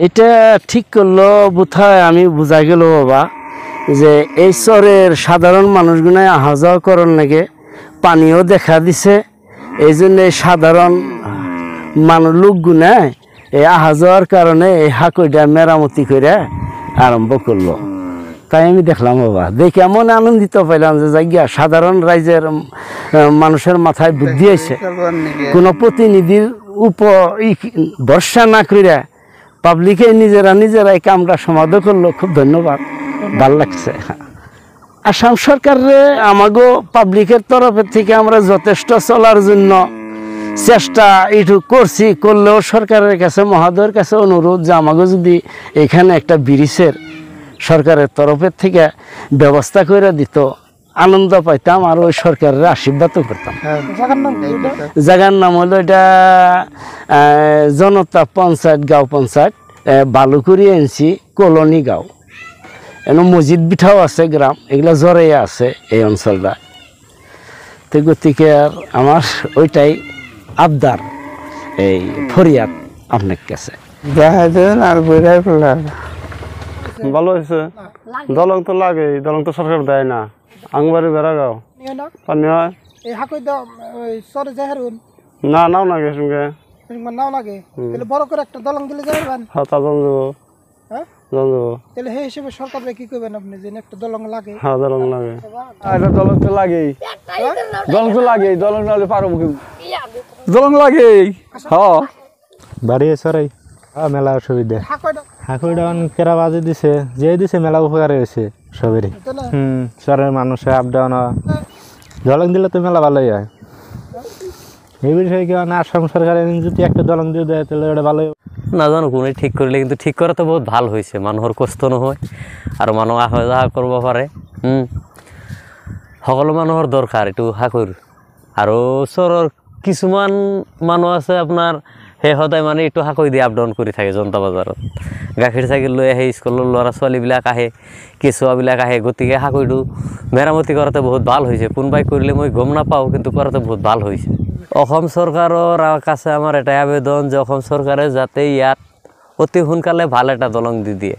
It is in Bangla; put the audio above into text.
এটা ঠিক করলো বোধহয় আমি বোঝা গেল বাবা যে এই চরের সাধারণ মানুষগুলো আহা যাওয়া করার লাগে পানিও দেখা দিছে, এই জন্য সাধারণ লোকগুলো এই আহা যাওয়ার কারণে এই হাকইটা মেরামতি করে আরম্ভ করলো। তাই আমি দেখলাম বাবা, দেখে এমন আনন্দিত পাইলাম যে জায়গা সাধারণ রাইজের মানুষের মাথায় বুদ্ধি আছে, কোনো প্রতিনিধির ভরসা না করে পাবলিকে নিজেরা এই কামটা সমাধান করলো। খুব ধন্যবাদ, ভাল লাগছে। আসাম সরকারের আমাগো পাবলিকের তরফের থেকে আমরা যথেষ্ট চলার জন্য চেষ্টা এইটু করলেও সরকারের কাছে মহোদয়ের কাছে অনুরোধ যে আমাগো যদি এখানে একটা ব্রিজের সরকারের তরফের থেকে ব্যবস্থা করে দিত আনন্দ পাইতাম আর ওই সরকারের আশীর্বাদও করতাম। জায়গার নাম হলো এটা জনতা পঞ্চায়েত গাঁও পঞ্চায়েত বালুকুড়ি এনসি কলোনি গাঁও। এনে মসজিদ বিঠাও আছে, গ্রাম এগুলা জরে আছে এই অঞ্চলটা। তো গতিকে আর আমার ওইটাই আবদার, এই ফরিয়াদ আপনার কাছে। ভালো হয়েছে, দলং তো লাগে, দলং তো সরকার দেয় না। আংবাড়ি বেড়া গাও পানি হয় না, নাও না গে সঙ্গে নাও লাগে বড় করে একটা দলং দিলে যাবেন। হ্যাঁ তা জন দেবো, জন দেবো। তাহলে সেই হিসেবে সরকারে কি করবেন আপনি যে একটা দলং লাগে? হ্যাঁ দলং লাগে, দলং তো লাগেই, দলং তো লাগেই, দলং না হলে পারবো কি, দলং লাগেই। হ্যাঁ বাড়ি সরাই মেলা অসুবিধা, হাকুইটা কেরা বাজে দিছে, যে দিছে মেলা উপকার হয়েছে সবেরই। শহরের মানুষের আপ ডাউন দলং দিলে তো মেলা ভালোই হয়। এই বিষয়ে কি মানে আসাম সরকারের যদি একটা দলং দিয়ে দেয় তাহলে ওটা ভালোই। না জানো কোনো ঠিক করলে, কিন্তু ঠিক করা তো বহুত ভাল হয়েছে, মানুহৰ কষ্ট নহয় আৰু মানুহ আহা যাহা কৰিব পাৰে। সকলো মানুহৰ দৰকাৰ এইটো হাকুৰ। আৰু ওচৰৰ কিছুমান মানুহ আছে আপোনাৰ সেই সদায় মানে এইটো হাকৈ দি আপ ডাউন কৰি থাকে জনতা বজাৰত, গাখীৰ চাইকেল লৈ আহে, স্কুলৰ ল'ৰা ছোৱালীবিলাক আহে, কেঁচুৱাবিলাক আহে। গতিকে হাকৈটো মেৰামতি কৰাতে বহুত ভাল হৈছে। কোনোবাই কৰিলে মই গম নাপাওঁ, কিন্তু কৰাতে বহুত ভাল হৈছে। অসম চৰকাৰৰ কাছে আমাৰ এটাই আবেদন যে অসম চৰকাৰে যাতে ইয়াত অতি সোনকালে ভাল এটা দলং দি দিয়ে।